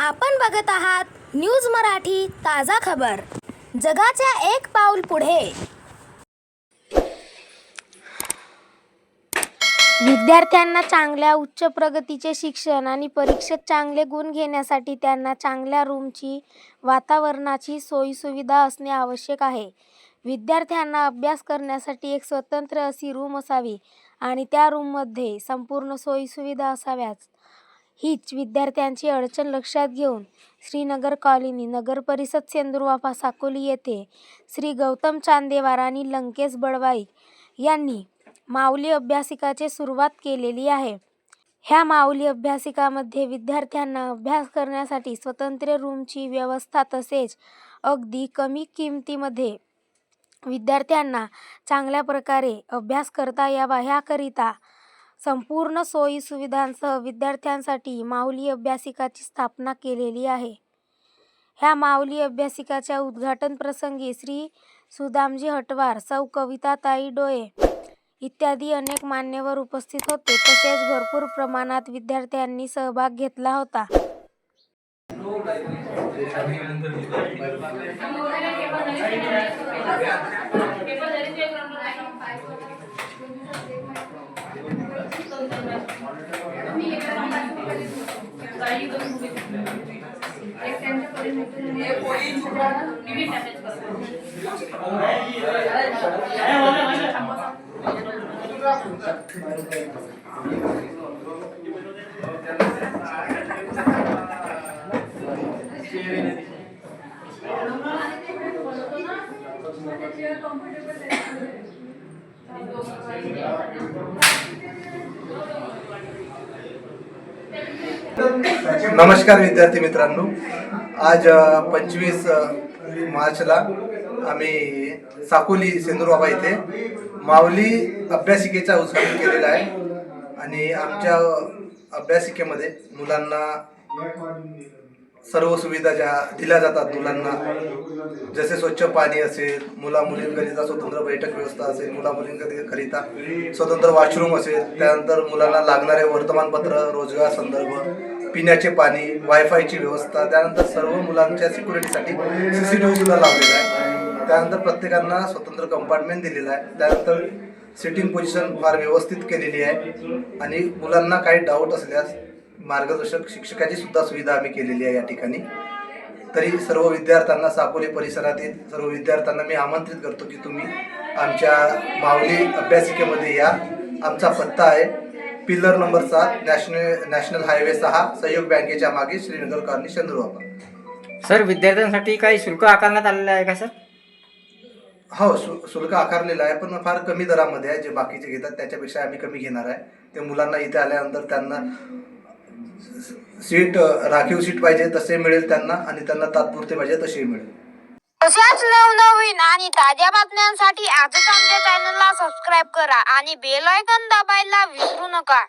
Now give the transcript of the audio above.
आपण बघत आहात न्यूज मराठी ताजा खबर। जगाच्या एक पाऊल पुढे। विद्यार्थ्यांना चांगल्या उच्च प्रगतीचे शिक्षण आणि परीक्षेत चांगले गुण घेण्यासाठी त्यांना चांगल्या रूमची, वातावरणाची सोयीसुविधा असणे आवश्यक आहे। विद्यार्थ्यांना अभ्यास करण्यासाठी एक स्वतंत्र अशी रूम असावी आणि त्या रूममध्ये संपूर्ण सोयीसुविधा असाव्यात। हीच विद्यार्थ्यांची अडचण लक्षात घेऊन श्रीनगर कॉलनी, नगर परिषद, सेंद्रवाफा, साकोली येथे श्री गौतम चांदेवार आणि लंकेश बडवाई यांनी माऊली अभ्यासिकाची सुरुवात केलेली आहे। ह्या माऊली अभ्यासिकामध्ये विद्यार्थ्यांना अभ्यास करण्यासाठी स्वतंत्र रूमची व्यवस्था तसेच अगदी कमी किमतीमध्ये विद्यार्थ्यांना चांगल्या प्रकारे अभ्यास करता यावा ह्याकरिता संपूर्ण सोयी सुविधांसह विद्यार्थ्यांसाठी माऊली अभ्यासिकाची स्थापना केलेली आहे। ह्या माऊली अभ्यासिकाच्या उद्घाटन प्रसंगी श्री सुदामजी हटवार, सौ कविताताई डोळे इत्यादी अनेक मान्यवर उपस्थित होते। तसेच भरपूर प्रमाणात विद्यार्थ्यांनी सहभाग घेतला होता। नमस्कार विद्यार्थी मित्रांनो, आज 25 मार्चला आम्ही साकोली सेंद्रवाफा येथे माऊली अभ्यासिकेचा उद्घाटन केलेला आहे आणि आमच्या अभ्यासिकेमध्ये मुलांना सर्व सुविधा ज्या दिल्या जातात मुलांना, जसे स्वच्छ पाणी असेल, मुला मुलींकरिता स्वतंत्र बैठक व्यवस्था असेल, मुला मुलींकरिता स्वतंत्र वॉशरूम असेल, त्यानंतर मुलांना लागणारे वर्तमानपत्र, रोजगार संदर्भ, पिण्याचे पाणी, वायफायची व्यवस्था, त्यानंतर सर्व मुलांच्या सिक्युरिटीसाठी CCTV सुद्धा लावलेला आहे। त्यानंतर प्रत्येकांना स्वतंत्र कंपार्टमेंट दिलेला आहे। त्यानंतर सिटिंग पोझिशन फार व्यवस्थित केलेली आहे आणि मुलांना काही डाऊट असल्यास मार्गदर्शक शिक्षकाची सुद्धा सुविधा आम्ही केलेली आहे या ठिकाणी। तरी सर्व विद्यार्थ्यांना, साकोली परिसरातील सर्व विद्यार्थ्यांना मी आमंत्रित करतो की तुम्ही आमच्या माऊली अभ्यासिकेमध्ये या। आमचा पत्ता आहे पिल्लर नंबर 7, नॅशनल हायवे 6, सहयोग बँकेच्या मागे, श्रीनगर कॉलनी, सेंद्रवाफा। सर, विद्यार्थ्यांसाठी काही शुल्क आकारण्यात आलेलं आहे का सर? हो, शुल्क आकारलेलं आहे, पण फार कमी दरामध्ये आहे। जे बाकीचे घेतात त्याच्यापेक्षा आम्ही कमी घेणार आहे। ते मुलांना इथे आल्यानंतर त्यांना सीट, राखीव सीट पाहिजे तसे मिळेल त्यांना, आणि त्यांना तात्पुरते पाहिजे तसे मिळेल। अशाच नवनवीन आणि ताज्या बातम्यांसाठी आजच आमच्या चॅनलला सबस्क्राईब करा आणि बेल आयकॉन दाबायला विसरू नका।